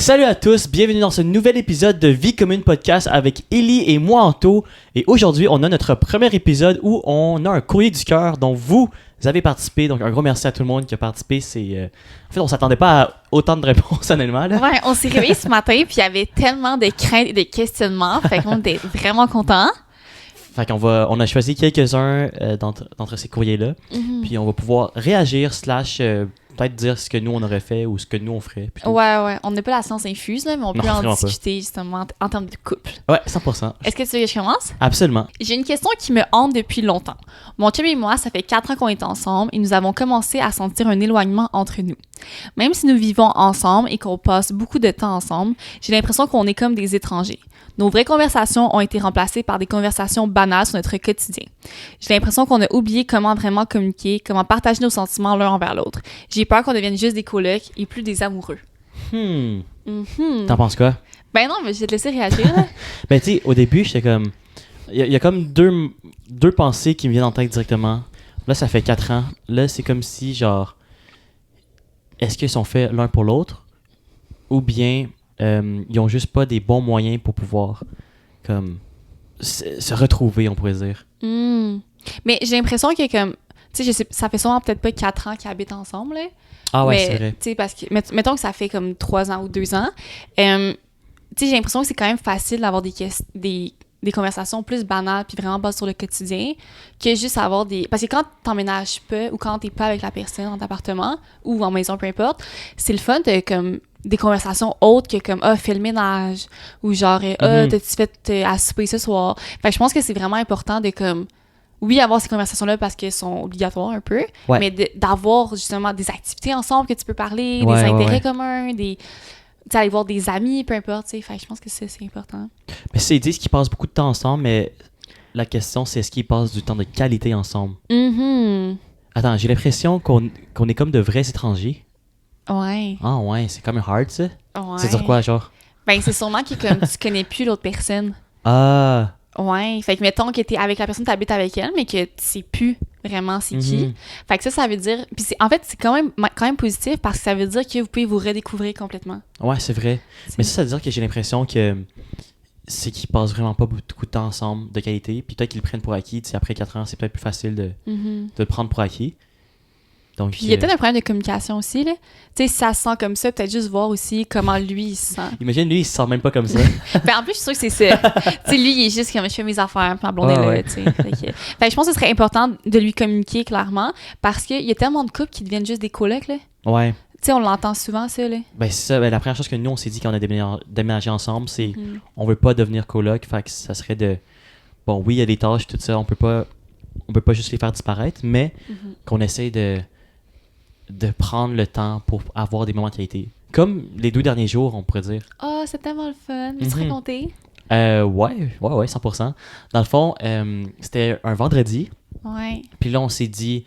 Salut à tous, bienvenue dans ce nouvel épisode de Vie commune podcast avec Ellie et moi Anto. Et aujourd'hui, on a notre premier épisode où on a un courrier du cœur dont vous avez participé. Donc un gros merci à tout le monde qui a participé. En fait, on s'attendait pas à autant de réponses honnêtement. Là. Ouais, on s'est réveillé ce matin puis il y avait tellement de craintes et de questionnements. Fait qu'on était vraiment contents. Fait on a choisi quelques-uns d'entre ces courriers-là. Mm-hmm. Puis on va pouvoir réagir / peut-être dire ce que nous on aurait fait ou ce que nous on ferait. Plutôt. Ouais. On n'a pas la science infuse, là, mais on peut Non, en vraiment discuter justement en termes de couple. Ouais, 100%. Est-ce que tu veux que je commence? Absolument. J'ai une question qui me hante depuis longtemps. Mon chum et moi, ça fait 4 ans qu'on est ensemble et nous avons commencé à sentir un éloignement entre nous. Même si nous vivons ensemble et qu'on passe beaucoup de temps ensemble, j'ai l'impression qu'on est comme des étrangers. Nos vraies conversations ont été remplacées par des conversations banales sur notre quotidien. J'ai l'impression qu'on a oublié comment vraiment communiquer, comment partager nos sentiments l'un envers l'autre. J'ai peur qu'on devienne juste des colocs et plus des amoureux. T'en penses quoi? Ben non, mais je vais te laisser réagir. Là. Ben tu sais, au début, j'étais comme... Il y a comme deux pensées qui me viennent en tête directement. Là, ça fait 4 ans. Là, c'est comme si, genre... Est-ce qu'ils sont faits l'un pour l'autre? Ou bien, ils ont juste pas des bons moyens pour pouvoir, comme... se retrouver, on pourrait dire. Mais j'ai l'impression que comme... Tu sais, je sais, ça fait sûrement peut-être pas 4 ans qu'ils habitent ensemble, là. Ah ouais, mais, c'est vrai. Tu sais, parce que... Mettons que ça fait comme 3 ans ou 2 ans. Tu sais, j'ai l'impression que c'est quand même facile d'avoir des conversations plus banales puis vraiment basées sur le quotidien que juste avoir des... Parce que quand t'emménages pas ou quand t'es pas avec la personne dans ton appartement ou en maison, peu importe, c'est le fun de comme des conversations autres que comme « fais le ménage » ou genre « t'as-tu fait à souper ce soir? » Fait que je pense que c'est vraiment important de comme... Oui, avoir ces conversations-là parce qu'elles sont obligatoires un peu, mais d'avoir justement des activités ensemble que tu peux parler, des intérêts communs, des... Tu sais, aller voir des amis, peu importe, tu sais. Fait que je pense que c'est important. Mais c'est ils disent qu'ils passent beaucoup de temps ensemble, mais la question, c'est est-ce qu'ils passent du temps de qualité ensemble? Attends, j'ai l'impression qu'on est comme de vrais étrangers. Ouais. Ah ouais, c'est comme un hard, ça? Ouais. C'est dire quoi, genre? Ben, c'est sûrement que comme tu connais plus l'autre personne. Ah! Ouais. Fait que mettons que t'es avec la personne, t'habites avec elle, mais que tu sais plus vraiment c'est qui. Fait que ça veut dire... Puis en fait, c'est quand même positif parce que ça veut dire que vous pouvez vous redécouvrir complètement. Ouais, c'est vrai. Mais ça veut dire que j'ai l'impression que c'est qu'ils passent vraiment pas beaucoup de temps ensemble de qualité. Puis peut-être qu'ils le prennent pour acquis. Tu sais, après 4 ans, c'est peut-être plus facile de le prendre pour acquis. Donc, puis il y a peut-être un problème de communication aussi, là. Tu sais, si ça se sent comme ça, peut-être juste voir aussi comment lui, il se sent. Imagine, lui, il se sent même pas comme ça. Ben, en plus, je suis sûre que c'est ça. Tu sais, lui, il est juste comme, je fais mes affaires, puis ma blonde est là, tu sais. Fait que je pense que ce serait important de lui communiquer clairement, parce qu'il y a tellement de couples qui deviennent juste des colocs, là. Ouais. Tu sais, on l'entend souvent, ça, là. Ben, c'est ça. Ben, la première chose que nous, on s'est dit quand on a déménagé ensemble, c'est on veut pas devenir coloc. Fait que ça serait de... Bon, oui, il y a des tâches, tout ça. On peut pas juste les faire disparaître, mais qu'on essaye de prendre le temps pour avoir des moments de qualité. Comme les 2 derniers jours, on pourrait dire. Oh, c'est tellement le fun. Veux-tu raconter? Ouais, 100%. Dans le fond, c'était un vendredi. Ouais. Puis là, on s'est dit...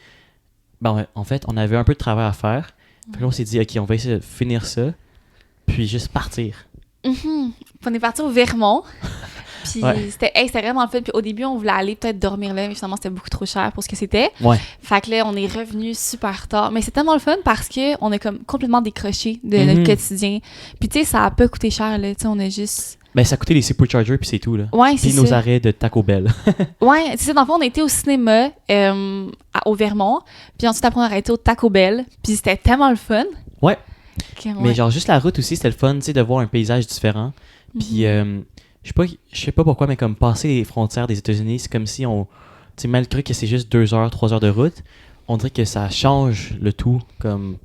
Ben, en fait, on avait un peu de travail à faire. Puis là, on s'est dit, OK, on va essayer de finir ça, puis juste partir. On est parti au Vermont. Puis c'était vraiment le fun. Puis au début, on voulait aller peut-être dormir là, mais finalement, c'était beaucoup trop cher pour ce que c'était. Ouais. Fait que là, on est revenu super tard. Mais c'est tellement le fun parce qu'on a comme complètement décroché de notre quotidien. Puis tu sais, ça a pas coûté cher, là. Tu sais, on a juste... Ben, ça coûtait les Superchargers, puis c'est tout, là. Ouais, c'est puis ça. nos arrêts de Taco Bell. Ouais, c'est ça. Dans le fond, on était au cinéma au Vermont. Puis ensuite, après, on a arrêté au Taco Bell. Puis c'était tellement le fun. Ouais. Mais genre, juste la route aussi, c'était le fun, tu sais, de voir un paysage différent. Puis, je sais pas pourquoi, mais comme passer les frontières des États-Unis, c'est comme si on... Tu sais, malgré que c'est juste 2 heures, 3 heures de route, on dirait que ça change le tout, comme...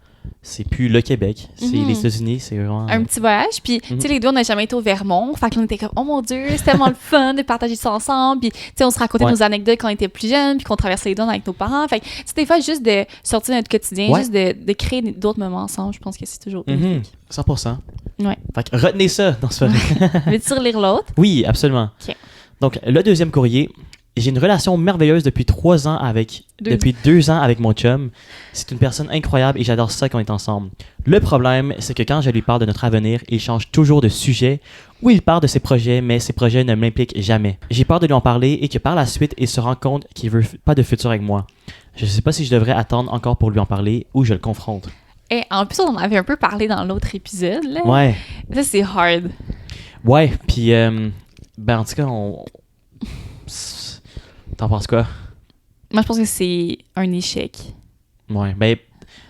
C'est plus le Québec, c'est les États-Unis, c'est vraiment... Un petit voyage, puis tu sais, les deux, on n'a jamais été au Vermont, fait que là, on était comme, oh mon Dieu, c'est tellement le fun de partager ça ensemble, puis tu sais, on se racontait nos anecdotes quand on était plus jeunes, puis qu'on traversait les douanes avec nos parents, fait que tu sais, des fois, juste de sortir de notre quotidien, juste de créer d'autres moments ensemble, je pense que c'est toujours bénéfique. 100%. Ouais. Fait que retenez ça dans ce soirée. Veux-tu relire l'autre? Oui, absolument. OK. Donc, le deuxième courrier... J'ai une relation merveilleuse depuis 3 ans depuis 2 ans avec mon chum. C'est une personne incroyable et j'adore ça quand on est ensemble. Le problème, c'est que quand je lui parle de notre avenir, il change toujours de sujet ou il parle de ses projets, mais ses projets ne m'impliquent jamais. J'ai peur de lui en parler et que par la suite, il se rend compte qu'il veut pas de futur avec moi. Je sais pas si je devrais attendre encore pour lui en parler ou je le confronte. Et en plus, on en avait un peu parlé dans l'autre épisode, là. Ouais. Ça, c'est hard. Ouais, puis, ben, en tout cas, T'en penses quoi? Moi, je pense que c'est un échec. Ouais, ben,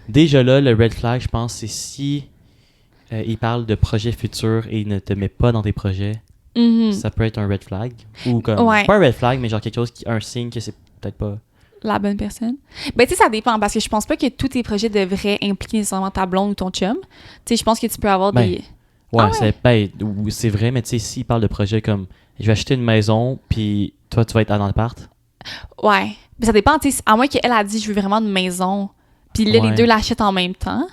déjà là, le red flag, je pense, c'est si il parle de projets futurs et il ne te met pas dans tes projets, ça peut être un red flag. Ou comme, pas un red flag, mais genre quelque chose un signe que c'est peut-être pas... La bonne personne. Ben, tu sais, ça dépend, parce que je pense pas que tous tes projets devraient impliquer nécessairement ta blonde ou ton chum. Tu sais, je pense que tu peux avoir des... Ouais, c'est vrai, mais tu sais, s'il parle de projets comme, je vais acheter une maison, puis toi, tu vas être dans l'appart. Ouais. Mais ça dépend, tu sais, à moins qu'elle a dit, je veux vraiment une maison, puis là, les deux l'achètent en même temps.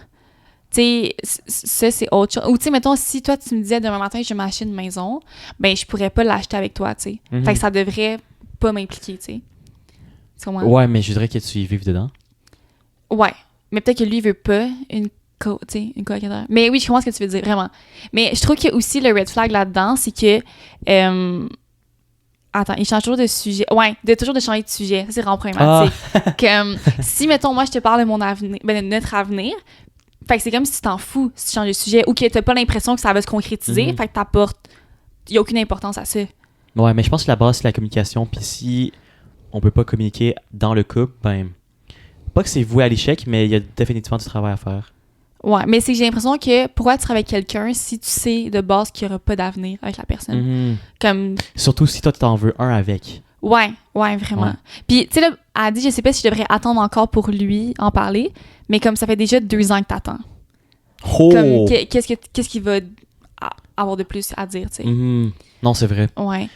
Tu sais, ça, c'est autre chose. Ou tu sais, mettons, si toi, tu me disais demain matin, je vais m'acheter une maison, ben, je pourrais pas l'acheter avec toi, tu sais. Fait que ça devrait pas m'impliquer, tu sais. Ouais, mais je voudrais que tu y vives dedans. Ouais. Mais peut-être que lui, il veut pas une colocataire. Mais oui, je comprends ce que tu veux dire, vraiment. Mais je trouve que aussi le red flag là-dedans, c'est que... Attends, il change toujours de sujet. Ouais, toujours de changer de sujet. Ça, c'est vraiment problématique. Comme, si, mettons, moi, je te parle de mon avenir, ben, de notre avenir, fait que c'est comme si tu t'en fous si tu changes de sujet ou que t'as pas l'impression que ça va se concrétiser, fait que t'apportes... Il y a aucune importance à ça. Ouais, mais je pense que la base, c'est la communication. Puis si on peut pas communiquer dans le couple, ben... Pas que c'est voué à l'échec, mais il y a définitivement du travail à faire. Ouais, mais c'est que j'ai l'impression que pourquoi tu travailles avec quelqu'un si tu sais de base qu'il n'y aura pas d'avenir avec la personne? Comme... Surtout si toi, tu t'en veux un avec. Ouais, vraiment. Ouais. Puis, tu sais, là, elle a dit, je sais pas si je devrais attendre encore pour lui en parler, mais comme ça fait déjà 2 ans que t'attends. Oh! Comme, qu'est-ce qu'il va avoir de plus à dire, tu sais? Non, c'est vrai. Ouais.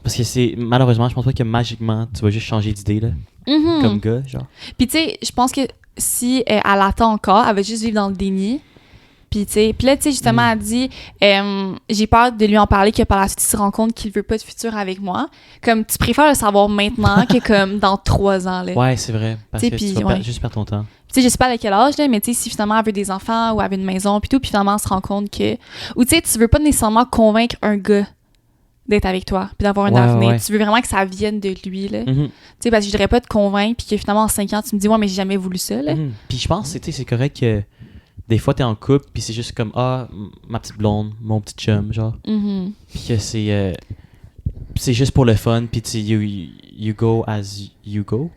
Parce que c'est... Malheureusement, je pense pas que magiquement, tu vas juste changer d'idée, là. Comme gars, genre. Puis, tu sais, je pense que si elle attend encore, elle va juste vivre dans le déni. Puis, tu sais, là, tu sais, justement, elle dit j'ai peur de lui en parler, que par la suite, il se rend compte qu'il veut pas de futur avec moi. Comme, tu préfères le savoir maintenant que comme dans 3 ans, là. Ouais, c'est vrai. Parce que tu vas juste perdre ton temps. Tu sais, je sais pas à quel âge, là, mais tu sais, si finalement elle veut des enfants ou elle veut une maison, puis tout, puis finalement, elle se rend compte que... Ou, tu sais, tu veux pas nécessairement convaincre un gars d'être avec toi, puis d'avoir un avenir. Ouais. Tu veux vraiment que ça vienne de lui, là. Tu sais, parce que je voudrais pas te convaincre, puis que finalement, en 5 ans, tu me dis, ouais, mais j'ai jamais voulu ça, là. Puis je pense, tu sais, c'est correct que des fois, t'es en couple, puis c'est juste comme, ma petite blonde, mon petit chum, genre. Puis que c'est juste pour le fun, puis tu you go as you go.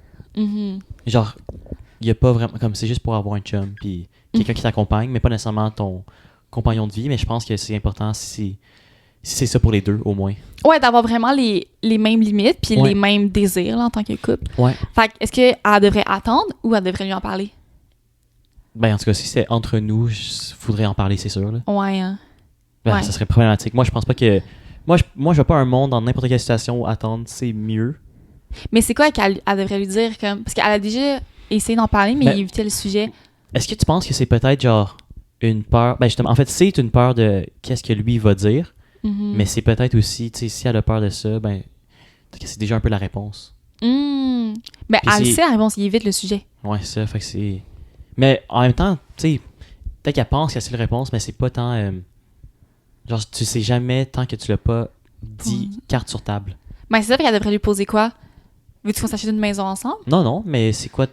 Genre, il y a pas vraiment, comme c'est juste pour avoir un chum, puis quelqu'un qui t'accompagne, mais pas nécessairement ton compagnon de vie, mais je pense que c'est important si c'est ça pour les deux, au moins. Ouais, d'avoir vraiment les mêmes limites puis les mêmes désirs là, en tant que couple. Ouais. Fait que, est-ce qu'elle devrait attendre ou elle devrait lui en parler? Ben, en tout cas, si c'est entre nous, il faudrait en parler, c'est sûr. Là. Ouais. Hein. Ben, ça serait problématique. Moi, je pense pas que... Moi, je veux pas un monde dans n'importe quelle situation où attendre, c'est mieux. Mais c'est quoi qu'elle devrait lui dire? Comme... Parce qu'elle a déjà essayé d'en parler, mais il évitait le sujet. Est-ce que tu penses que c'est peut-être genre une peur... Ben, justement, en fait, c'est une peur de qu'est-ce que lui va dire. Mais c'est peut-être aussi, tu sais, si elle a peur de ça, ben, c'est déjà un peu la réponse. Ben, elle sait la réponse, il évite le sujet. Ouais, c'est ça, fait que c'est... Mais en même temps, tu sais, peut-être qu'elle pense qu'elle sait la réponse, mais c'est pas tant... genre, tu sais jamais tant que tu l'as pas dit carte sur table. Ben, c'est ça, qu'elle devrait lui poser quoi? Veux-tu qu'on s'achète une maison ensemble? Non, mais c'est quoi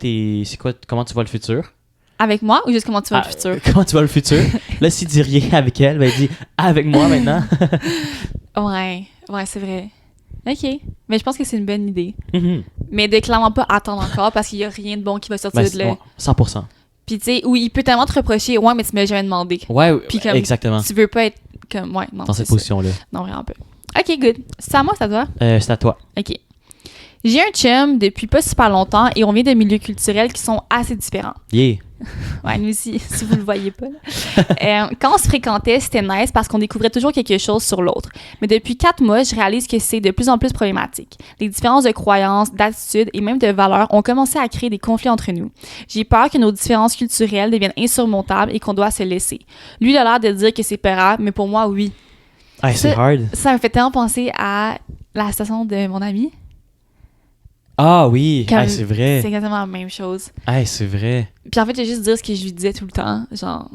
comment tu vois le futur? Avec moi ou juste comment tu vois le futur? Comment tu vois le futur? Là, s'il dit rien avec elle, ben, il dit avec moi maintenant. ouais, c'est vrai. OK. Mais je pense que c'est une bonne idée. Mais de clairement pas attendre encore parce qu'il y a rien de bon qui va sortir de là. 100%. Puis, tu sais, où il peut tellement te reprocher, ouais, mais tu m'as jamais demandé. Ouais, puis comme, exactement. Tu veux pas être comme, ouais, non. Dans cette position-là. Non, vraiment pas. OK, good. C'est à moi, c'est à toi? C'est à toi. OK. J'ai un chum depuis pas super longtemps et on vient de milieux culturels qui sont assez différents. Yeah. Ouais, nous aussi, si vous le voyez pas. Quand on se fréquentait, c'était nice parce qu'on découvrait toujours quelque chose sur l'autre. Mais depuis 4 mois, je réalise que c'est de plus en plus problématique. Les différences de croyances, d'attitudes et même de valeurs ont commencé à créer des conflits entre nous. J'ai peur que nos différences culturelles deviennent insurmontables et qu'on doit se laisser. Lui, il a l'air de dire que c'est pas grave, mais pour moi, oui. C'est hard. Ça me fait tellement penser à la station de mon ami. Ah oui, c'est vrai. C'est exactement la même chose. C'est vrai. Puis en fait, je vais juste dire ce que je lui disais tout le temps. Genre,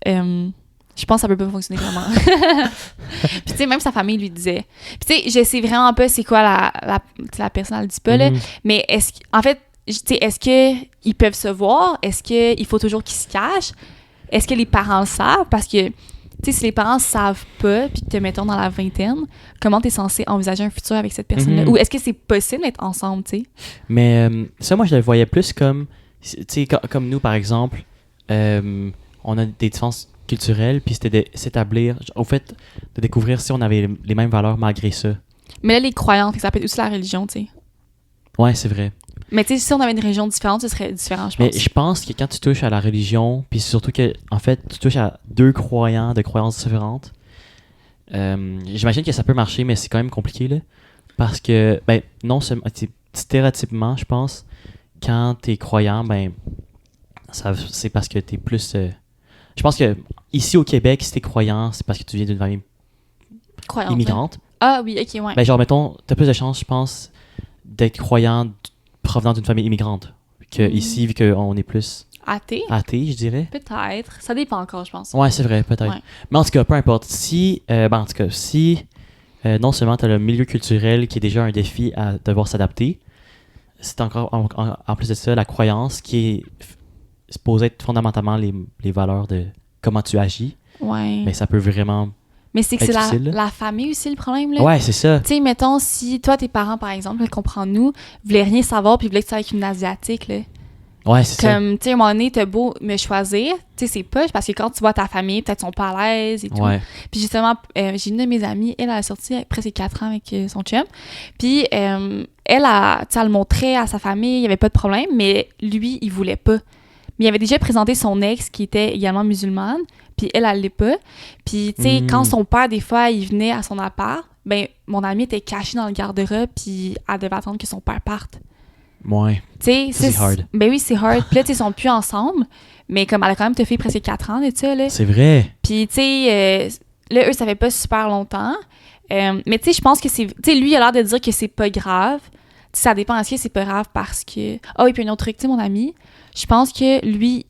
je pense que ça peut pas fonctionner vraiment. Puis tu sais, même sa famille lui disait. Puis tu sais, je sais vraiment pas c'est quoi la personne, elle le dit pas, là. Mais est-ce qu'ils peuvent se voir? Est-ce qu'il faut toujours qu'ils se cachent? est-ce que les parents le savent? Parce que, tu sais, si les parents savent pas, puis que te mettons dans la vingtaine, comment t'es censé envisager un futur avec cette personne-là? Mhm. Ou est-ce que c'est possible d'être ensemble, tu sais? Mais ça, moi, je le voyais plus comme, tu sais, comme nous, par exemple, on a des différences culturelles, puis c'était de s'établir, au fait, de découvrir si on avait les mêmes valeurs malgré ça. Mais là, les croyances, ça peut être aussi la religion, tu sais. Ouais, c'est vrai. Mais tu sais, si on avait une religion différente, ce serait différent, je pense. Mais je pense que quand tu touches à la religion, puis surtout que, en fait, tu touches à deux croyants de croyances différentes, j'imagine que ça peut marcher, mais c'est quand même compliqué, là. Parce que, ben, non seulement, stéréotypement, je pense, quand t'es croyant, ben, c'est parce que t'es plus. Je pense que ici au Québec, si t'es croyant, c'est parce que tu viens d'une famille Croyante, immigrante. là. Ah oui, ok, ouais. Ben, genre, mettons, t'as plus de chances, je pense, d'être croyant provenant d'une famille immigrante que ici, vu qu'on est plus Athée? athée, je dirais. Peut-être. Ça dépend encore, je pense. Ouais, c'est vrai, peut-être. Ouais. Mais en tout cas, peu importe. Si, en tout cas, si non seulement t'as le milieu culturel qui est déjà un défi à devoir s'adapter, c'est encore, en plus de ça, la croyance qui est supposée être fondamentalement les valeurs de comment tu agis, Ouais. mais ça peut vraiment. Mais c'est que être c'est difficile, là. la famille aussi le problème, là. Ouais, c'est ça. Tu sais, mettons, si toi, tes parents, par exemple, comprends-nous, voulaient rien savoir puis voulaient que tu sois avec une Asiatique, là. Ouais, c'est ça. Comme, tu sais, à un moment donné, t'as beau me choisir, tu sais, c'est poche parce que quand tu vois ta famille, peut-être ils sont pas à l'aise et tout. Ouais. Puis justement, j'ai une de mes amies, elle a sorti après ses 4 ans avec son chum. Puis elle le montrait à sa famille, il y avait pas de problème, mais lui, il voulait pas. Mais il avait déjà présenté son ex qui était également musulmane, puis elle l'est pas. Puis, tu sais, quand son père, des fois, il venait à son appart, ben mon amie était cachée dans le garde-robe, puis elle devait attendre que son père parte. Ouais. Tu sais, C'est hard. Ben oui, c'est hard. Puis là, tu sais, ils sont plus ensemble, mais comme elle a quand même te fait presque 4 ans de ça, là. C'est vrai. Puis, tu sais, là, eux, ça fait pas super longtemps. Mais tu sais, je pense que c'est... Tu sais, lui, il a l'air de dire que c'est pas grave. Tu sais, ça dépend. Est-ce que c'est pas grave parce que... Ah oui, puis un autre truc, tu sais, mon ami, je pense que lui,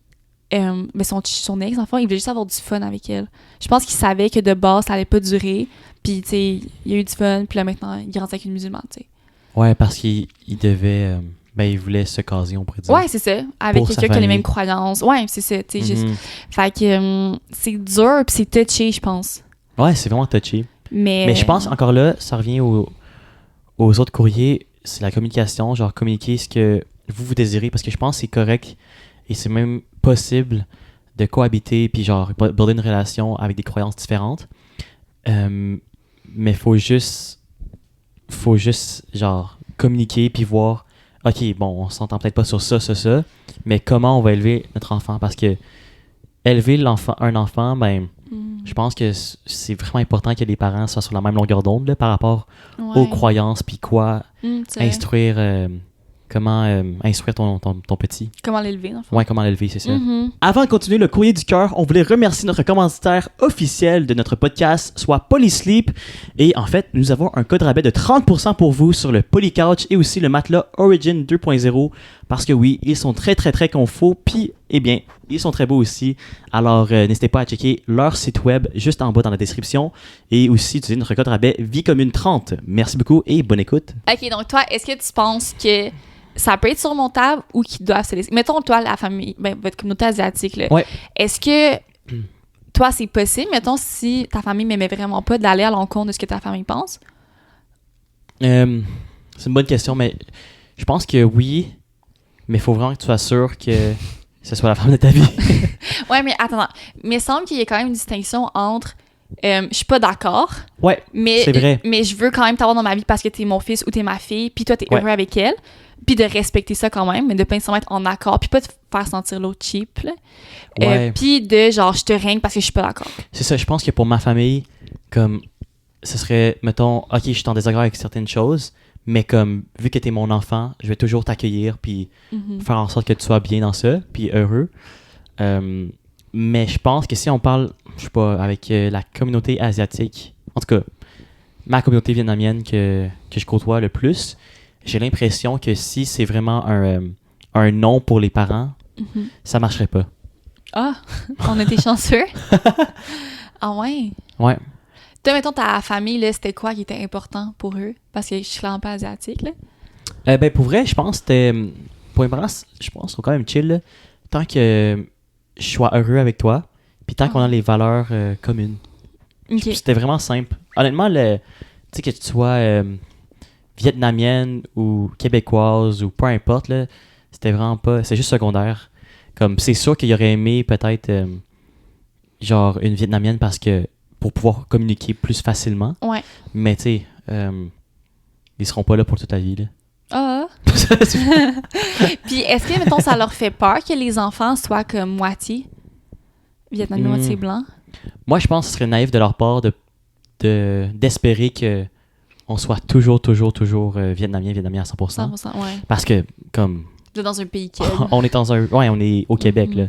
ben son ex, enfant, il voulait juste avoir du fun avec elle. Je pense qu'il savait que de base, ça allait pas durer. Puis, tu sais, il y a eu du fun. Puis là, maintenant, il grandit avec une musulmane, tu sais. Ouais, parce qu'il devait. Ben, il voulait se caser, on pourrait dire. Ouais, c'est ça. Avec Pour sa quelqu'un qui a les famille. mêmes croyances. Ouais, c'est ça. Tu sais, juste... Mhm. Fait que c'est dur, puis c'est touché, je pense. Ouais, c'est vraiment touché. Mais Mais je pense, encore là, ça revient aux autres courriers, c'est la communication, genre communiquer ce que vous désirez, parce que je pense que c'est correct et c'est même possible de cohabiter puis genre builder une relation avec des croyances différentes. Mais faut juste genre communiquer puis voir, ok, bon, on s'entend peut-être pas sur ça, mais comment on va élever notre enfant, parce que élever un enfant, ben, je pense que c'est vraiment important que les parents soient sur la même longueur d'onde là, par rapport ouais. aux croyances, puis quoi C'est vrai. instruire, comment instruire ton petit. Comment l'élever, dans le fond. Ouais, comment l'élever, c'est ça. Mhm. Avant de continuer le courrier du cœur, on voulait remercier notre commanditaire officiel de notre podcast, soit Polysleep. Et en fait, nous avons un code rabais de 30% pour vous sur le Polycouch et aussi le matelas Origin 2.0. Parce que oui, ils sont très très très confos. Puis, eh bien, ils sont très beaux aussi. Alors, n'hésitez pas à checker leur site web juste en bas dans la description. Et aussi, utiliser notre code rabais VIECOMMUNE30. Merci beaucoup et bonne écoute. OK, donc toi, est-ce que tu penses que ça peut être surmontable ou qu'ils doivent se laisser... Mettons, toi, la famille, ben, votre communauté asiatique, là. Ouais. Est-ce que, toi, c'est possible, mettons, si ta famille m'aimait vraiment pas, d'aller à l'encontre de ce que ta famille pense? C'est une bonne question, mais je pense que oui, mais il faut vraiment que tu sois sûr que ce soit la femme de ta vie. Ouais, mais attends, mais il semble qu'il y ait quand même une distinction entre je suis pas d'accord, Ouais, mais, c'est vrai. mais je veux quand même t'avoir dans ma vie parce que t'es mon fils ou t'es ma fille, puis toi, t'es Ouais. heureux avec elle, puis de respecter ça quand même, mais de pas nécessairement être en accord, puis pas te faire sentir l'autre cheap, là. Ouais. Puis de genre, je te règne parce que je suis pas d'accord. C'est ça, je pense que pour ma famille, comme, ce serait, mettons, ok, je suis en désaccord avec certaines choses, mais comme, vu que t'es mon enfant, je vais toujours t'accueillir, puis faire en sorte que tu sois bien dans ça, puis heureux. Mais je pense que si on parle, je sais pas, avec la communauté asiatique, en tout cas, ma communauté vietnamienne que je côtoie le plus, j'ai l'impression que si c'est vraiment un non pour les parents, ça marcherait pas. Ah, on était chanceux. Ah ouais. Ouais. Toi, mettons, ta famille, là, c'était quoi qui était important pour eux? Parce que je suis clairement pas asiatique, là. Ben, pour vrai, je pense que c'était. Pour les parents, je pense qu'ils sont quand même chill. Là. Tant que je sois heureux avec toi, puis tant qu'on a les valeurs communes. Ok. Puis c'était vraiment simple. Honnêtement, tu sais, que tu sois vietnamienne ou québécoise ou peu importe, là, c'était vraiment pas... C'est juste secondaire. Comme, c'est sûr qu'il aurait aimé peut-être genre une vietnamienne parce que pour pouvoir communiquer plus facilement. Ouais. Mais tu sais, ils seront pas là pour toute la vie, là. Ah. Puis est-ce que, mettons, ça leur fait peur que les enfants soient comme moitié vietnamien, moitié blanc? Moi, je pense que ce serait naïf de leur part d'espérer que on soit toujours vietnamien à 100%. 100%, ouais. Parce que, comme... Vous êtes dans un pays on est dans un... Ouais, on est au Québec, là.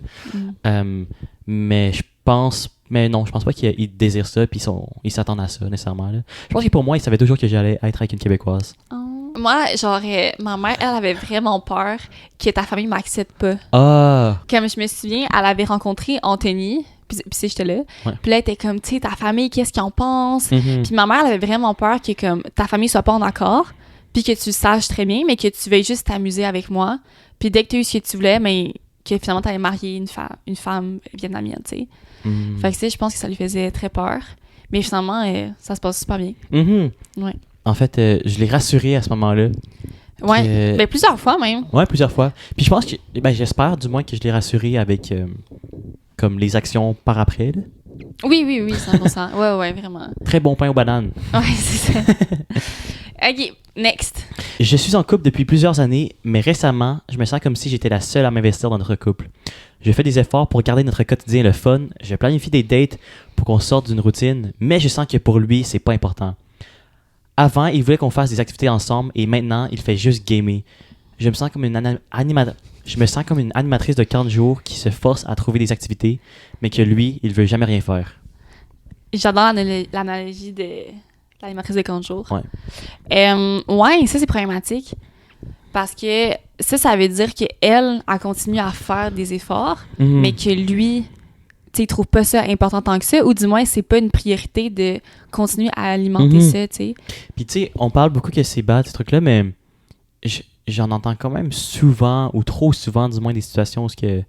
Mm. Mais je pense... Mais non, je pense pas qu'ils désirent ça puis ils s'attendent à ça, nécessairement, là. Je pense que pour moi, ils savaient toujours que j'allais être avec une Québécoise. Oh. Moi, genre, ma mère, elle avait vraiment peur que ta famille m'accepte pas. Ah! Comme je me souviens, elle avait rencontré Anthony, puis si j'étais là. Ouais. Puis là, elle était comme, tu sais, ta famille, qu'est-ce qu'ils en pensent? Mhm. Puis ma mère, elle avait vraiment peur que comme ta famille soit pas en accord, puis que tu le saches très bien, mais que tu veuilles juste t'amuser avec moi. Puis dès que tu as eu ce que tu voulais, mais que finalement, tu allais marier une femme vietnamienne, tu sais. Mhm. Fait que, tu sais, je pense que ça lui faisait très peur. Mais finalement, ça se passe super bien. Mhm. Ouais. En fait, je l'ai rassuré à ce moment-là. Ouais, Que- ben plusieurs fois même. Ouais, plusieurs fois. Puis je pense que... Ben, j'espère du moins que je l'ai rassuré avec... comme les actions par après, là. Oui, 100%. Ouais, vraiment. Très bon pain aux bananes. Ouais, c'est ça. OK, next. Je suis en couple depuis plusieurs années, mais récemment, je me sens comme si j'étais la seule à m'investir dans notre couple. Je fais des efforts pour garder notre quotidien le fun, je planifie des dates pour qu'on sorte d'une routine, mais je sens que pour lui, c'est pas important. Avant, il voulait qu'on fasse des activités ensemble et maintenant, il fait juste gamer. Je me sens comme une animatrice de 40 jours qui se force à trouver des activités, mais que lui, il veut jamais rien faire. J'adore l'analogie de l'animatrice de 40 jours. Ouais. Ouais, ça, c'est problématique. Parce que ça veut dire qu'elle a continué à faire des efforts, Mhm. mais que lui, tu sais, il trouve pas ça important tant que ça, ou du moins, c'est pas une priorité de continuer à alimenter Mhm. ça, tu sais. Puis tu sais, on parle beaucoup que c'est bad, ces trucs-là, mais j'en entends quand même souvent, ou trop souvent du moins, des situations où que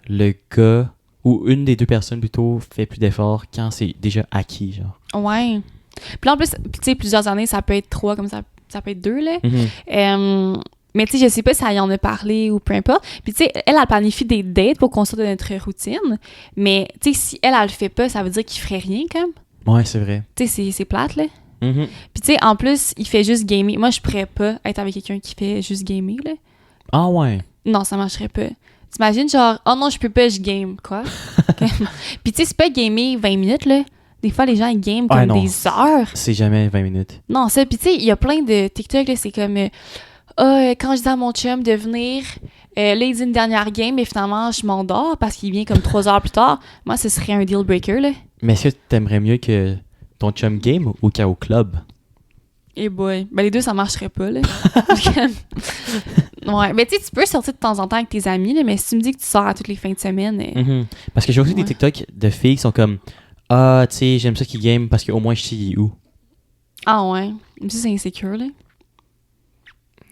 le gars, ou une des deux personnes plutôt, fait plus d'efforts quand c'est déjà acquis, genre. Ouais. Puis là, en plus, tu sais, plusieurs années, ça peut être 3, comme ça peut être 2, là. Mais tu sais, je sais pas si elle y en a parlé ou peu importe. Puis tu sais, elle planifie des dates pour qu'on sorte de notre routine. Mais tu sais, si elle le fait pas, ça veut dire qu'il ferait rien, quand même. Ouais, c'est vrai. Tu sais, c'est plate, là. Mhm. Puis tu sais, en plus, il fait juste gamer. Moi, je pourrais pas être avec quelqu'un qui fait juste gamer, là. Ah ouais. Non, ça marcherait pas. T'imagines, genre, oh non, je peux pas, je game, quoi. Puis tu sais, c'est pas gamer 20 minutes, là. Des fois, les gens, ils game comme non. des heures. C'est jamais 20 minutes. Non, ça. Puis tu sais, il y a plein de TikTok, là, c'est comme... quand je dis à mon chum de venir, là, il dit une dernière game, mais finalement, je m'endors parce qu'il vient comme 3 heures plus tard. Moi, ce serait un deal breaker, là. Mais est-ce que t'aimerais mieux que ton chum game ou qu'au club? Eh boy. Ben, les deux, ça marcherait pas, là. Ouais. Mais tu sais, tu peux sortir de temps en temps avec tes amis, là, mais si tu me dis que tu sors à toutes les fins de semaine... Mhm. Parce que j'ai aussi des Ouais. TikTok de filles qui sont comme ah, tu sais, j'aime ça qu'ils game parce qu'au moins je sais il est où. Ah ouais. Même si c'est insécure, là.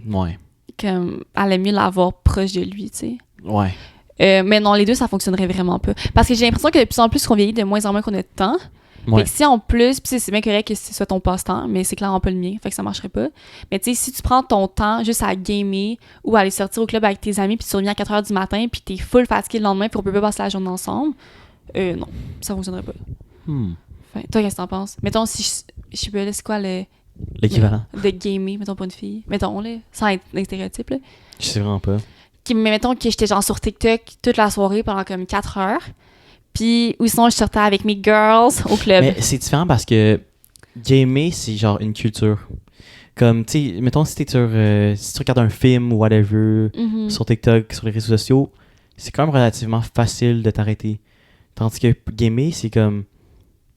Ouais. Comme, elle aime mieux l'avoir proche de lui, tu sais. Ouais. Mais non, les deux, ça fonctionnerait vraiment pas. Parce que j'ai l'impression que de plus en plus qu'on vieillit, de moins en moins qu'on a de temps. Ouais. Fait que si en plus, puis c'est bien correct que ce soit ton passe-temps, mais c'est clairement pas le mien, fait que ça marcherait pas. Mais tu sais, si tu prends ton temps juste à gamer ou à aller sortir au club avec tes amis, puis tu reviens à 4 h du matin, puis t'es full fatigué le lendemain, puis on peut pas passer la journée ensemble, non, ça fonctionnerait pas. Fait, toi, qu'est-ce que t'en penses? Mettons, si je sais pas, là, c'est quoi L'équivalent. de gamer, mettons, pour une fille? Mettons, là, sans être un stéréotype, là. Je sais vraiment pas. Mais mettons que j'étais genre sur TikTok toute la soirée pendant comme 4 heures. Puis, ou sinon, je sortais avec mes girls au club. Mais c'est différent parce que gamer, c'est genre une culture. Comme, tu sais, mettons, si si tu regardes un film ou whatever Mhm. sur TikTok, sur les réseaux sociaux, c'est quand même relativement facile de t'arrêter. Tandis que gamer, c'est comme,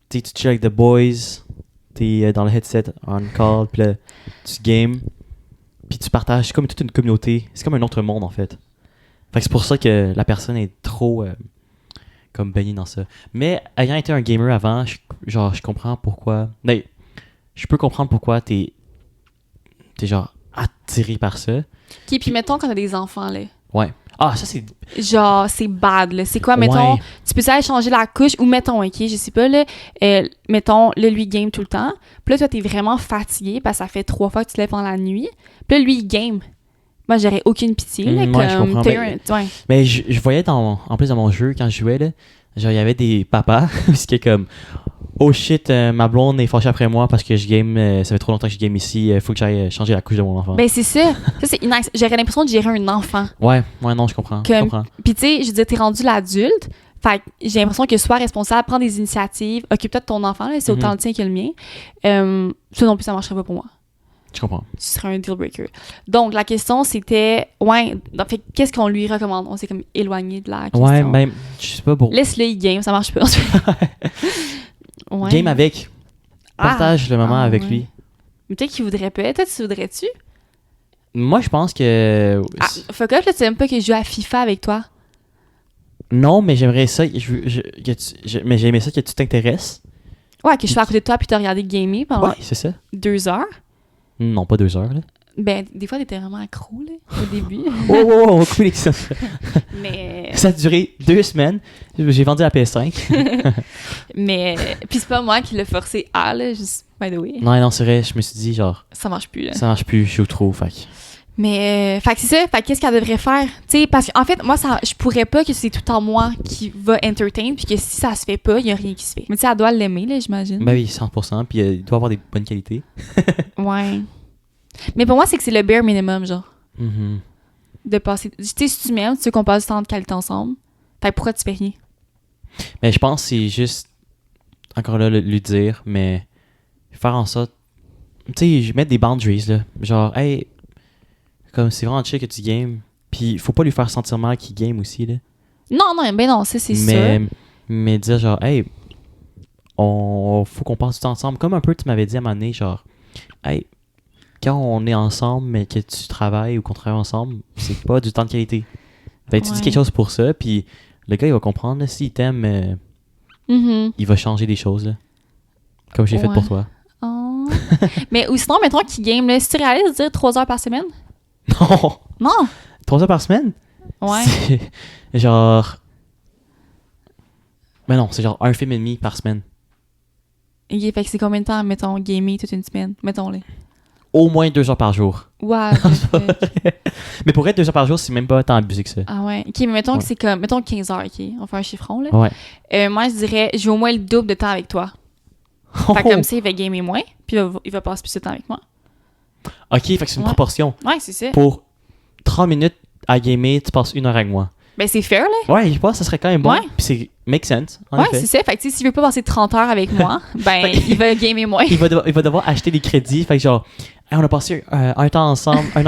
tu sais, tu chill avec the boys, t'es dans le headset on call, puis là, tu games, puis tu partages. C'est comme toute une communauté. C'est comme un autre monde, en fait. Fait que c'est pour ça que la personne est trop comme baignée dans ça. Mais ayant été un gamer avant, je comprends pourquoi. Ben, je peux comprendre pourquoi t'es genre attiré par ça. OK, puis mettons quand t'as des enfants, là. Ouais. Ah, ça, c'est... Genre, c'est bad, là. C'est quoi, mettons, Ouais. tu peux aller changer la couche ou mettons, OK, je sais pas, là, mettons, là, lui, il game tout le temps. Puis là, toi, t'es vraiment fatigué parce que ça fait 3 fois que tu te lèves pendant la nuit. Puis là, lui, il game. Moi, j'aurais aucune pitié, là, Ouais, je comprends. t'as Ben, ouais. Mais je voyais en plus dans mon jeu, quand je jouais, là, genre, il y avait des papas, ce qui est comme... Oh shit, ma blonde est fâchée après moi parce que je game, ça fait trop longtemps que je game ici, faut que j'aille changer la couche de mon enfant. Ben, c'est ça. Ça, c'est nice. J'aurais l'impression de gérer un enfant. Ouais, non, je comprends. Je comprends. Puis, tu sais, je veux dire, t'es rendu l'adulte. Fait que j'ai l'impression que sois responsable, prends des initiatives, occupe-toi de ton enfant, là, c'est autant le tien que le mien. Ça non plus, ça marcherait pas pour moi. Je comprends. Ce serait un deal breaker. Donc, la question, c'était, ouais, donc, fait, qu'est-ce qu'on lui recommande? On s'est comme éloigné de la question. Ouais, même, je sais pas pour... Laisse-le, il game, ça marche pas. Ouais. Game avec. Partage le moment avec ouais. lui. Mais peut-être qu'il voudrait pas. Toi, tu voudrais-tu? Moi, je pense que... Fuck off, là, tu aimes pas que je joue à FIFA avec toi? Non, mais j'aimerais ça, mais j'aimerais ça que tu t'intéresses. Ouais, que je sois à côté de toi puis t'as regardé gamer pendant Ouais, c'est ça. 2 heures. Non, pas 2 heures, là. Ben, des fois, t'étais vraiment accro, là, au début. Oh, on va couper les questions. Mais... Ça a duré 2 semaines. J'ai vendu la PS5. Mais... Puis c'est pas moi qui l'ai forcé à, là, juste, by the way. Non, c'est vrai, je me suis dit, genre, Ça marche plus, là. ça marche plus, je joue trop, fait que... Mais, fait que c'est ça. Fait que qu'est-ce qu'elle devrait faire? Tu sais, parce qu'en fait, moi, je pourrais pas que c'est tout en moi qui va entertain, puis que si ça se fait pas, il y a rien qui se fait. Mais tu sais, elle doit l'aimer, là, j'imagine. Ben oui, 100%, puis il doit avoir des bonnes qualités. Ouais. Mais pour moi, c'est que c'est le bare minimum, genre. Mhm. De passer... Tu sais, si tu m'aimes, tu veux qu'on passe du temps de qualité ensemble. Fait que pourquoi tu fais rien? Mais je pense que c'est juste, encore là, lui dire, mais faire en sorte... Tu sais, mettre des boundaries, là. Genre, hey, comme c'est vraiment chill que tu games, puis faut pas lui faire sentir mal qu'il game aussi, là. Non, ben non, ça, c'est sûr. Mais dire genre, hey, faut qu'on passe du temps ensemble. Comme un peu, tu m'avais dit à un moment donné, genre, hey, quand on est ensemble, mais que tu travailles ou qu'on travaille ensemble, c'est pas du temps de qualité. Fait que tu dis quelque chose pour ça, puis le gars, il va comprendre, là, s'il t'aime, Mhm. il va changer des choses, là. Comme j'ai fait Ouais. pour toi. Oh. Mais ou sinon, mettons qu'il game, là, si tu réalises de dire 3 heures par semaine? Non! Non! 3 heures par semaine? Ouais. C'est genre... Mais non, c'est genre un film et demi par semaine. Ok, fait que c'est combien de temps, mettons, gamer toute une semaine? Mettons-le. Au moins 2 heures par jour. Ouais. Mais pour être 2 heures par jour, c'est même pas tant abusé que ça. Ah ouais. Ok, mais mettons Ouais. que c'est comme... Mettons 15 heures, ok? On fait un chiffron, là. Ouais. Moi, je dirais, j'ai au moins le double de temps avec toi. Fait que comme ça, il va gamer moins, puis il va passer plus de temps avec moi. Ok, fait que c'est une Ouais. proportion. Ouais, c'est ça. Pour 30 minutes à gamer, tu passes 1 heure avec moi. Ben, c'est fair, là. Ouais, je pense que ça serait quand même bon. Ouais. Puis c'est make sense, en Ouais, effet. c'est ça. Fait que, tu sais, s'il veut pas passer 30 heures avec moi, ben, il va gamer moins. Il va devoir acheter des crédits. Fait que genre, hey, on a passé un temps ensemble, 1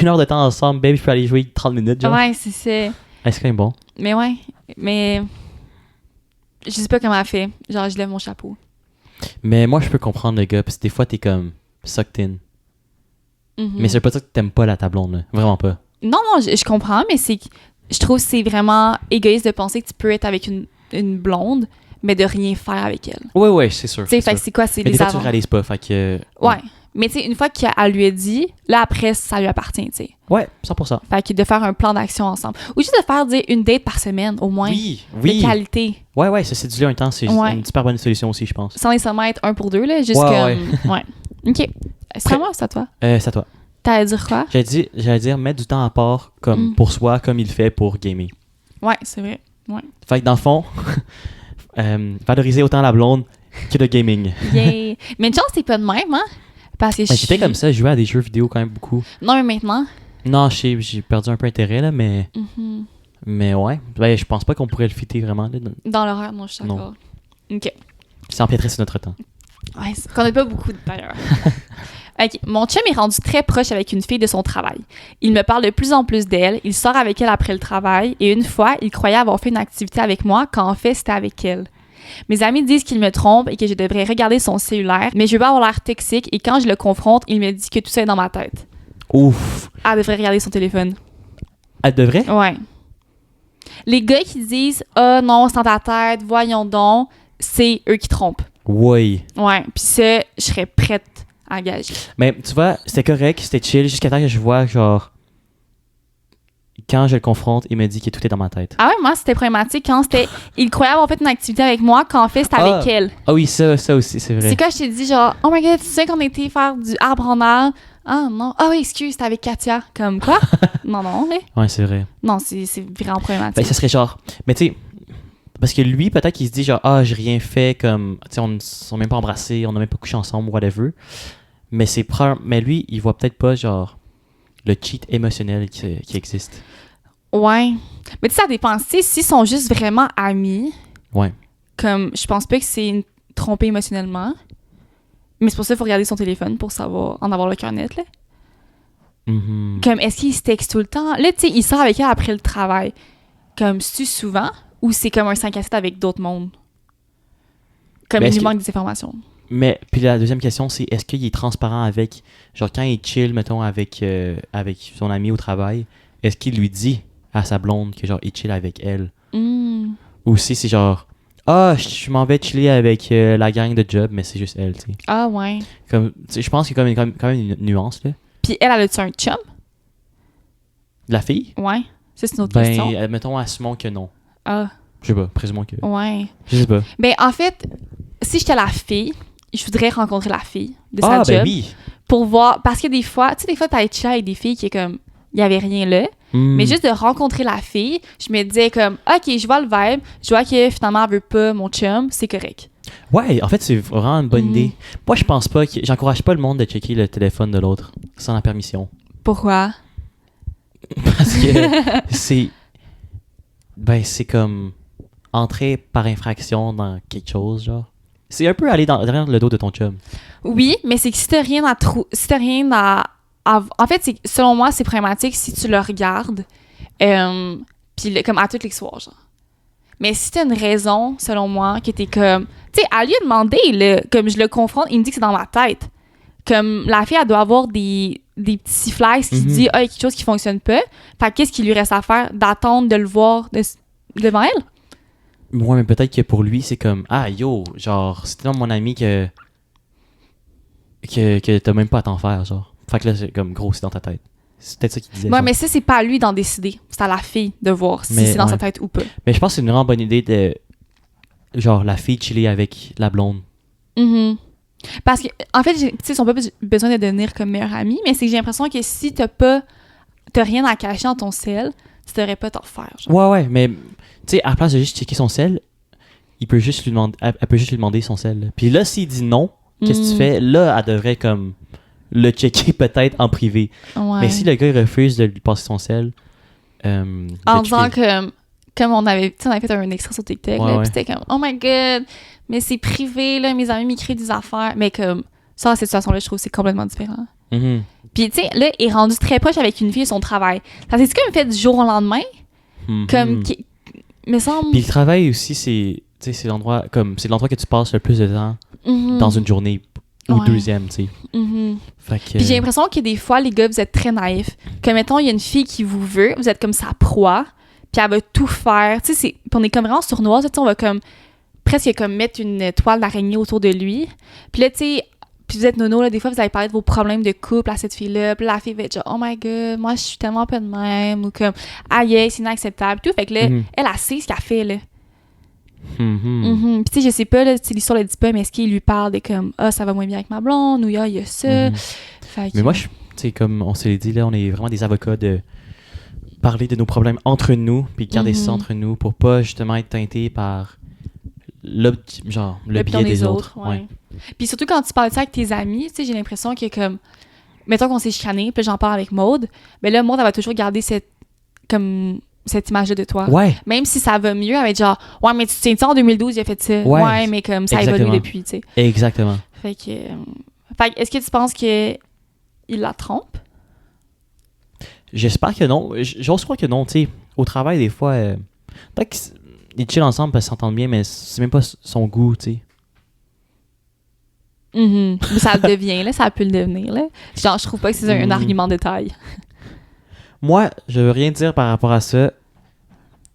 heure de temps ensemble, babe, je peux aller jouer 30 minutes, genre. Ouais, c'est ça. Hey, c'est quand même bon. Mais ouais. Mais. Je sais pas comment elle fait. Genre, je lève mon chapeau. Mais moi, je peux comprendre le gars, parce que des fois, t'es comme sucked in. Mhm. Mais c'est pas ça que t'aimes pas ta blonde, là. Vraiment pas. Non, je comprends, mais c'est. Je trouve que c'est vraiment égoïste de penser que tu peux être avec une blonde, mais de rien faire avec elle. Ouais, c'est sûr. Tu sais, c'est fait que sûr. c'est quoi? C'est Mais des les fois, tu avant. réalises pas, fait que... Ouais. Mais tu sais, une fois qu'elle lui a dit, là, après, ça lui appartient, tu sais. Ouais, 100%. Fait que de faire un plan d'action ensemble. Ou juste de faire, dire, une date par semaine, au moins. Oui. De qualité. Ouais, ça séduit un temps, c'est Ouais. une super bonne solution aussi, je pense. Sans nécessairement être 1 pour 2, là. Juste Ouais, comme. Ouais. OK. C'est à moi ou c'est à toi? C'est à toi. T'allais dire quoi? J'allais dire mettre du temps à part comme pour soi, comme il fait pour gamer. Ouais, c'est vrai. Ouais. Fait que dans le fond, valoriser autant la blonde que le gaming. Yay. Mais une chance, c'est pas de même, hein? Parce que J'étais comme ça, je jouais à des jeux vidéo quand même beaucoup. Non, mais maintenant. Non, j'ai perdu un peu intérêt, là, mais Mhm. ouais. Ben, je pense pas qu'on pourrait le fitter vraiment. Là. Dans l'horaire, non, je suis d'accord. OK. Ça empiéterait sur notre temps. Ouais, qu'on n'a pas beaucoup d'ailleurs. OK. Mon chum est rendu très proche avec une fille de son travail. Il me parle de plus en plus d'elle. Il sort avec elle après le travail. Et une fois, il croyait avoir fait une activité avec moi quand en fait, c'était avec elle. Mes amis disent qu'il me trompe et que je devrais regarder son cellulaire, mais je veux pas avoir l'air toxique et quand je le confronte, il me dit que tout ça est dans ma tête. Ouf. Elle devrait regarder son téléphone. Elle devrait? Ouais. Les gars qui disent « Ah non, c'est dans ta tête, voyons donc », c'est eux qui trompent. Oui. Ouais. Puis ça, je serais prête à engager. Mais tu vois, c'était correct, c'était chill, jusqu'à temps que je vois, genre, quand je le confronte, il me dit que tout est dans ma tête. Ah ouais, moi, c'était problématique quand c'était... Il croyait avoir fait une activité avec moi, quand en fait, c'était avec elle. Ah oui, ça aussi, c'est vrai. C'est quand je t'ai dit, genre, oh my god, tu sais qu'on était faire du arbre en arbre? Ah non. Ah oui, excuse, c'était avec Katia. Comme quoi? Non, là. Ouais, c'est vrai. Non, c'est vraiment problématique. Ben, ça serait genre... Mais tu sais, parce que lui, peut-être qu'il se dit genre, j'ai rien fait, comme... Tu sais, on ne s'est même pas embrassés, on n'a même pas couché ensemble, whatever. Mais lui, il voit peut-être pas, genre, le cheat émotionnel qui existe. Ouais. Mais tu sais, ça dépend. Tu sais, s'ils sont juste vraiment amis, Ouais. comme, je pense pas que c'est trompé émotionnellement. Mais c'est pour ça qu'il faut regarder son téléphone pour savoir, en avoir le cœur net, là. Mhm. Comme, est-ce qu'il se texte tout le temps? Là, tu sais, il sort avec elle après le travail. Comme, c'est souvent ou c'est comme un 5 à 7 avec d'autres mondes? Comme, Mais il est-ce nous que- manque des informations. Mais, puis la deuxième question, c'est est-ce qu'il est transparent avec... Genre, quand il chill, mettons, avec son ami au travail, est-ce qu'il lui dit à sa blonde que, genre, il chill avec elle? Hmm. Ou si c'est genre... je m'en vais chiller avec la gang de job, mais c'est juste elle, tu sais. Ah, ouais. Comme, tu sais, je pense qu'il y a quand même une nuance, là. Puis elle a-tu un chum? La fille? Ouais. Ça, c'est une autre question. Mettons, assumons que non. Ah, Je sais pas, présumons que... ouais. Je sais pas. Ben, en fait, si j'étais la fille, je voudrais rencontrer la fille de sa job. Ben oui! Pour voir, parce que des fois, tu sais, des fois, t'as chillé avec des filles qui est comme, il y avait rien là. Mais juste de rencontrer la fille, je me disais comme, OK, je vois le vibe, je vois que finalement, elle veut pas mon chum, c'est correct. Ouais, en fait, c'est vraiment une bonne idée. Moi, je pense pas que... J'encourage pas le monde de checker le téléphone de l'autre sans la permission. Pourquoi? Parce que c'est... Ben, c'est comme... Entrer par infraction dans quelque chose, genre. C'est un peu aller derrière le dos de ton chum. Oui, mais c'est que si t'as rien à si t'as rien en fait, selon moi, c'est problématique si tu le regardes, puis comme à tous les soirs, genre. Mais si t'as une raison, selon moi, que t'es comme... Tu sais, à lui demander, là, comme je le confronte, il me dit que c'est dans ma tête. Comme la fille, elle doit avoir des petits flags qui disent « Ah, il y a quelque chose qui fonctionne pas. » Fait que qu'est-ce qu'il lui reste à faire? D'attendre de le voir devant elle? Ouais, mais peut-être que pour lui, c'est comme... Ah, yo, genre, c'est tellement mon ami que t'as même pas à t'en faire, genre. Fait que là, c'est comme gros, c'est dans ta tête. C'est peut-être ça qu'il disait. Ouais, genre. mais ça, c'est pas à lui d'en décider. C'est à la fille de voir si Mais, c'est dans sa ouais. tête ou pas. Mais je pense que c'est une vraiment bonne idée de... Genre, la fille chiller avec la blonde. Mhm. Parce que, en fait, tu sais, ils n'ont pas besoin de devenir comme meilleurs amis, mais c'est que j'ai l'impression que si t'as rien à cacher dans ton sel, tu devrais pas t'en faire. Genre. Ouais, mais... Tu sais, à la place de juste checker son sel, elle peut juste lui demander son sel. Là. Puis là, s'il dit non, qu'est-ce que tu fais? Là, elle devrait comme le checker peut-être en privé. Ouais. Mais si le gars il refuse de lui passer son sel... En disant que, comme on avait fait un extrait sur TikTok, là, Ouais. puis c'était comme « Oh my God, mais c'est privé, là, mes amis m'écrivent des affaires. » Mais comme, ça, dans cette situation-là, je trouve que c'est complètement différent. Mhm. Puis, tu sais, là, il est rendu très proche avec une fille à son travail. Ça s'est comme fait du jour au lendemain, Mhm. comme... me semble... Puis le travail aussi, c'est l'endroit que tu passes le plus de temps Mhm. dans une journée ou Ouais. deuxième, tu sais. Mhm. Fait que... Puis j'ai l'impression que des fois, les gars, vous êtes très naïfs. Comme, mettons, il y a une fille qui vous veut, vous êtes comme sa proie, puis elle va tout faire. Tu sais, puis on est comme vraiment sournoise, tu sais, on va comme presque comme mettre une toile d'araignée autour de lui. Puis là, tu sais, puis vous êtes nono, là, des fois, vous allez parler de vos problèmes de couple à cette fille-là, puis la fille va être genre « Oh my God, moi, je suis tellement pas de même », ou comme « Aïe, c'est inacceptable », tout. Fait que là, elle sait ce qu'elle fait, là. Mhm. Puis tu sais, je sais pas, là, l'histoire le dit pas, mais est-ce qu'il lui parle de comme « Ah, ça va moins bien avec ma blonde », ou « il y a ça Mhm. ». Fait que- Mais moi, tu sais, comme on s'est dit, là, on est vraiment des avocats de parler de nos problèmes entre nous, puis garder ça entre nous pour pas justement être teinté par le l'opinion biais des autres. ouais. Puis surtout quand tu parles de ça avec tes amis, tu sais, j'ai l'impression que comme mettons qu'on s'est chicané, puis j'en parle avec Maude, mais là Maude elle va toujours garder cette image-là de toi. Ouais, Même si ça va mieux, elle va être genre ouais, mais tu te tiens en 2012, il a fait ça. Ouais, mais comme ça a exactement. évolué depuis, tu sais. exactement. Fait que est-ce que tu penses que il la trompe? J'espère que non. J'ose croire que non, tu sais. Au travail, des fois, peut-être qu'ils chillent ensemble parce qu'ils s'entendent bien, mais c'est même pas son goût, tu sais. Mais ça le devient, là, ça peut le devenir, là. Genre, je trouve pas que c'est un argument de taille. Moi, je veux rien dire par rapport à ça.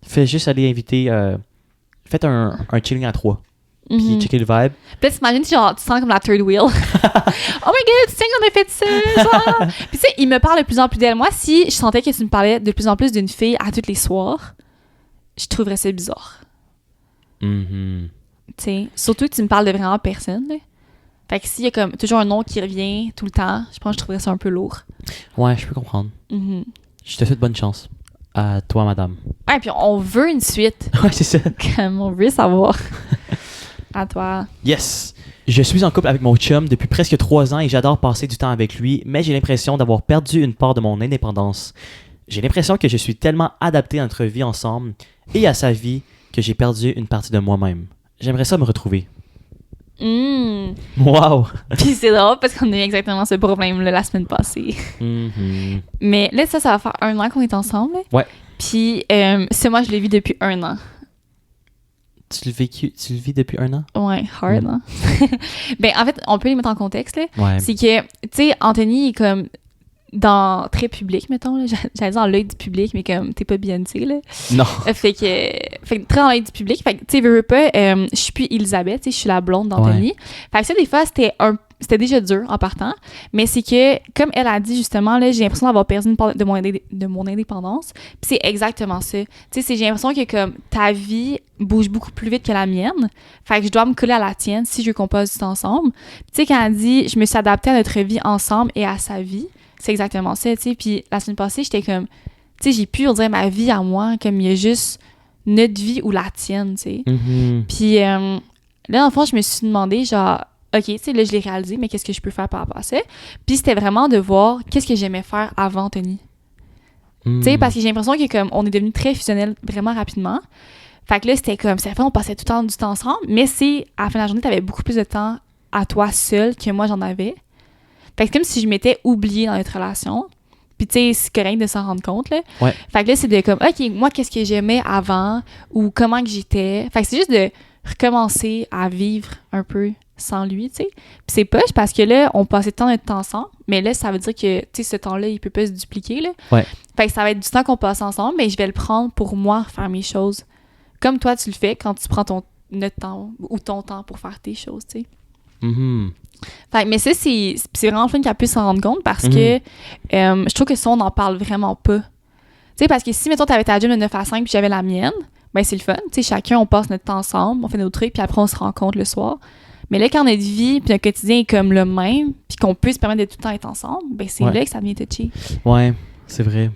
Fais juste aller inviter... faites un chilling à 3. puis checker le vibe. Puis là, t'imagines, genre, tu sens comme la third wheel. Oh my god, tu sais qu'on a fait ça, genre. Puis tu sais, il me parle de plus en plus d'elle. Moi, si je sentais que tu me parlais de plus en plus d'une fille à tous les soirs, je trouverais ça bizarre. Mhm. Tu sais, surtout que tu me parles de vraiment personne, là. Fait que s'il y a comme toujours un nom qui revient tout le temps, je pense que je trouverais ça un peu lourd. Ouais, je peux comprendre. Je te souhaite bonne chance. À toi, madame. Ouais, puis on veut une suite. Ouais, c'est ça. Comme on veut savoir. À toi. Yes! Je suis en couple avec mon chum depuis presque 3 ans et j'adore passer du temps avec lui, mais j'ai l'impression d'avoir perdu une part de mon indépendance. J'ai l'impression que je suis tellement adapté à notre vie ensemble et à sa vie que j'ai perdu une partie de moi-même. J'aimerais ça me retrouver. Wow! Puis c'est drôle parce qu'on a eu exactement ce problème-là la semaine passée. Mhm. Mais là, ça va faire 1 an qu'on est ensemble. Ouais. Puis c'est moi, je l'ai vu depuis 1 an. Tu le vis depuis 1 an? Ouais, hard, hein? Ben, en fait, on peut les mettre en contexte, là. Ouais. C'est que, tu sais, Anthony est comme très public, mettons, là. J'allais dire dans l'œil du public, mais comme, t'es pas Beyoncé, là. Non. Fait que très dans l'œil du public. Fait que, tu sais, veux pas, je suis plus Elisabeth, tu sais, je suis la blonde d'Anthony. Fait que ça, des fois, c'était déjà dur en partant, mais c'est que, comme elle a dit justement, là, j'ai l'impression d'avoir perdu une part de mon indépendance. Puis c'est exactement ça. Tu sais, j'ai l'impression que comme ta vie bouge beaucoup plus vite que la mienne. Fait que je dois me coller à la tienne si je veux qu'on passe du temps ensemble. Puis tu sais, quand elle dit « je me suis adaptée à notre vie ensemble et à sa vie », c'est exactement ça, tu sais. Puis la semaine passée, j'étais comme, tu sais, j'ai pu dire ma vie à moi, comme il y a juste notre vie ou la tienne, tu sais. Mhm. Puis là, dans le fond, je me suis demandé, genre, OK, tu sais, là, je l'ai réalisé, mais qu'est-ce que je peux faire par rapport à ça? Puis c'était vraiment de voir qu'est-ce que j'aimais faire avant Anthony. Tu sais, parce que j'ai l'impression que comme on est devenus très fusionnels vraiment rapidement. Fait que là, c'était comme, c'est vrai, on passait tout le temps du temps ensemble, mais à la fin de la journée, t'avais beaucoup plus de temps à toi seul que moi, j'en avais. Fait que c'est comme si je m'étais oubliée dans notre relation. Puis tu sais, c'est correct de s'en rendre compte, là. Ouais. Fait que là, c'est de comme, OK, moi, qu'est-ce que j'aimais avant ou comment que j'étais. Fait que c'est juste de recommencer à vivre un peu sans lui, tu sais. Puis c'est poche parce que là, on passait tant de temps ensemble, mais là, ça veut dire que, tu sais, ce temps-là, il peut pas se dupliquer, là. Ouais. Fait que ça va être du temps qu'on passe ensemble, mais je vais le prendre pour moi, faire mes choses. Comme toi, tu le fais quand tu prends notre temps ou ton temps pour faire tes choses, tu sais. Mhm. Fait que, mais ça, c'est vraiment fun qu'elle puisse s'en rendre compte parce que je trouve que ça, on n'en parle vraiment pas. Tu sais, parce que si, mettons, t'avais ta job de 9 à 5 puis j'avais la mienne, ben c'est le fun. Tu sais, chacun, on passe notre temps ensemble, on fait nos trucs, puis après, on se rencontre le soir. Mais là, quand notre vie puis notre quotidien est comme le même, puis qu'on peut se permettre de tout le temps être ensemble, ben c'est là que ça devient touchy. Ouais, c'est vrai.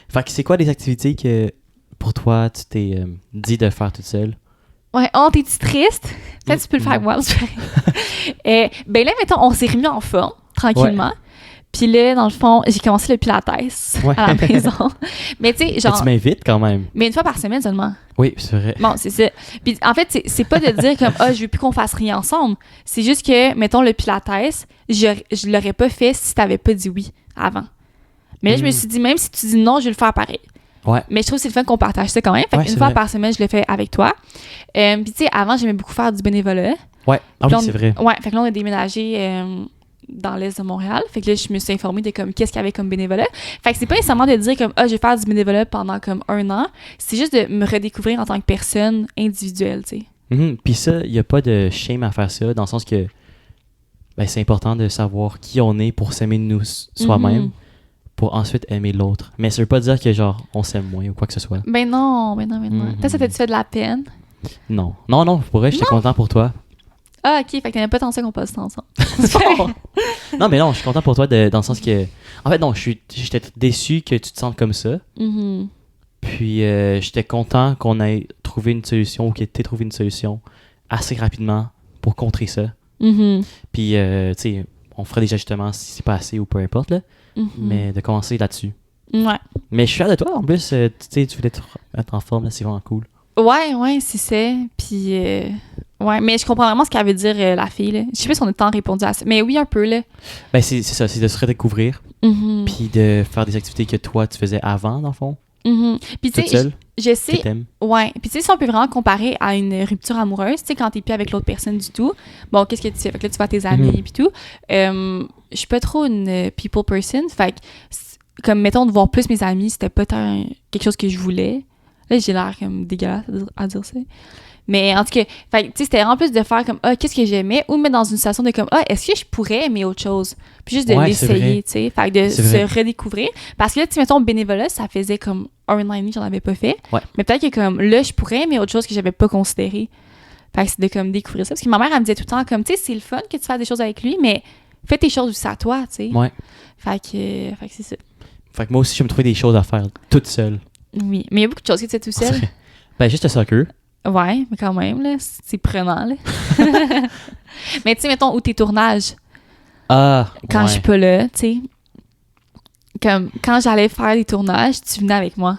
Fait que c'est quoi les activités que, pour toi, tu t'es dit de faire toute seule? Ouais, oh, t'es-tu triste? Peut-être tu peux le faire avec moi. Ben là, mettons, on s'est remis en forme, tranquillement. Ouais. Puis là, dans le fond, j'ai commencé le pilates à la maison. Mais tu sais, genre... Tu m'invites quand même. Mais une fois par semaine seulement. Oui, c'est vrai. Bon, c'est ça. Puis en fait, c'est pas de dire comme « Ah, je veux plus qu'on fasse rien ensemble ». C'est juste que, mettons, le pilates, je l'aurais pas fait si t'avais pas dit oui avant. Mais là, je me suis dit, même si tu dis non, je vais le faire pareil. Ouais. Mais je trouve que c'est le fun qu'on partage ça quand même. Fait qu'une fois par semaine, je le fais avec toi. Puis tu sais, avant, j'aimais beaucoup faire du bénévolat. Ouais, ah oui, c'est vrai. Ouais, fait que là, on a déménagé dans l'est de Montréal. Fait que là, je me suis informée de comme qu'est-ce qu'il y avait comme bénévolat. Fait que c'est pas nécessairement de dire comme, ah, je vais faire du bénévolat pendant comme 1 an. C'est juste de me redécouvrir en tant que personne individuelle, tu sais. Puis ça, il y a pas de shame à faire ça, dans le sens que ben, c'est important de savoir qui on est pour s'aimer nous soi-même. Pour ensuite aimer l'autre. Mais ça veut pas dire que, genre, on s'aime moins ou quoi que ce soit. Ben non. Peut-être ça t'a-tu fait de la peine? Non, pour vrai, j'étais content pour toi. Ah, OK, fait que t'aimais pas tant ça qu'on passe ensemble. Non, mais non, je suis content pour toi dans le sens que... En fait, non, j'étais déçu que tu te sentes comme ça. Puis, j'étais content qu'on ait trouvé une solution ou que t'aies trouvé une solution assez rapidement pour contrer ça. Puis, tu sais, on fera des ajustements si c'est pas assez ou peu importe, là. Mais de commencer là-dessus. Ouais. Mais je suis fier de toi, en plus, tu sais, tu voulais te mettre en forme, là, c'est vraiment cool. Ouais, c'est ça. Puis, ouais, mais je comprends vraiment ce qu'elle veut dire, la fille, là. Je sais pas si on a tant répondu à ça, mais oui, un peu, là. Ben, c'est ça, c'est de se redécouvrir, puis de faire des activités que toi, tu faisais avant, dans le fond. Puis, tu sais, je sais... Ouais. Puis, tu sais, si on peut vraiment comparer à une rupture amoureuse, tu sais, quand t'es plus avec l'autre personne du tout, bon, qu'est-ce que tu fais? Fait que là, tu vas à tes amis, puis tout. Je suis pas trop une people person. Fait que, comme, mettons, de voir plus mes amis, c'était pas tant quelque chose que je voulais. Là, j'ai l'air comme dégueulasse à dire ça. Mais en tout cas, fait, tu sais, c'était vraiment plus de faire comme, qu'est-ce que j'aimais, ou me mettre dans une situation de comme, est-ce que je pourrais aimer autre chose? Puis juste de Ouais, c'est vrai. l'essayer, tu sais. Fait que de C'est se vrai. redécouvrir. Parce que là, tu sais, mettons, bénévolat, ça faisait comme 1 an et demi que j'en avais pas fait. Ouais. Mais peut-être que comme, là, je pourrais aimer autre chose que j'avais pas considéré. Fait que c'est de comme découvrir ça. Parce que ma mère, elle me disait tout le temps comme, tu sais, c'est le fun que tu fasses des choses avec lui, mais fais tes choses aussi à toi, tu sais. Ouais. Fait que c'est ça. Fait que moi aussi, je vais me trouver des choses à faire toute seule. Oui. Mais il y a beaucoup de choses que tu fais tout seul. Ben, juste le soccer. Ouais, mais quand même, là, c'est prenant, là. Mais tu sais, mettons, ou tes tournages, Ah, quand ouais. je suis pas là, tu sais, comme quand j'allais faire des tournages, tu venais avec moi.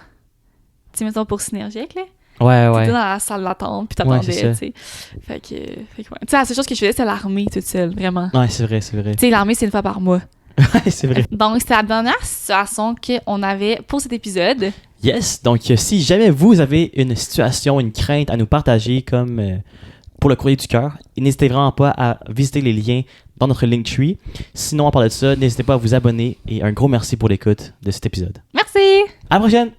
Tu sais, mettons, pour Synergique, là. Ouais, T'étais ouais. dans la salle d'attente, puis Ouais, t'attendais, c'est ça. tu sais. Fait que ouais. Tu sais, la seule chose que je faisais, c'était l'armée toute seule, vraiment. Ouais, c'est vrai, c'est vrai. Tu sais, l'armée, c'est une fois par mois. Ouais, c'est vrai. Donc, c'est la dernière situation qu'on avait pour cet épisode. Yes, donc si jamais vous avez une situation, une crainte à nous partager comme pour le courrier du cœur, n'hésitez vraiment pas à visiter les liens dans notre Linktree. Sinon, à part de ça, n'hésitez pas à vous abonner et un gros merci pour l'écoute de cet épisode. Merci! À la prochaine!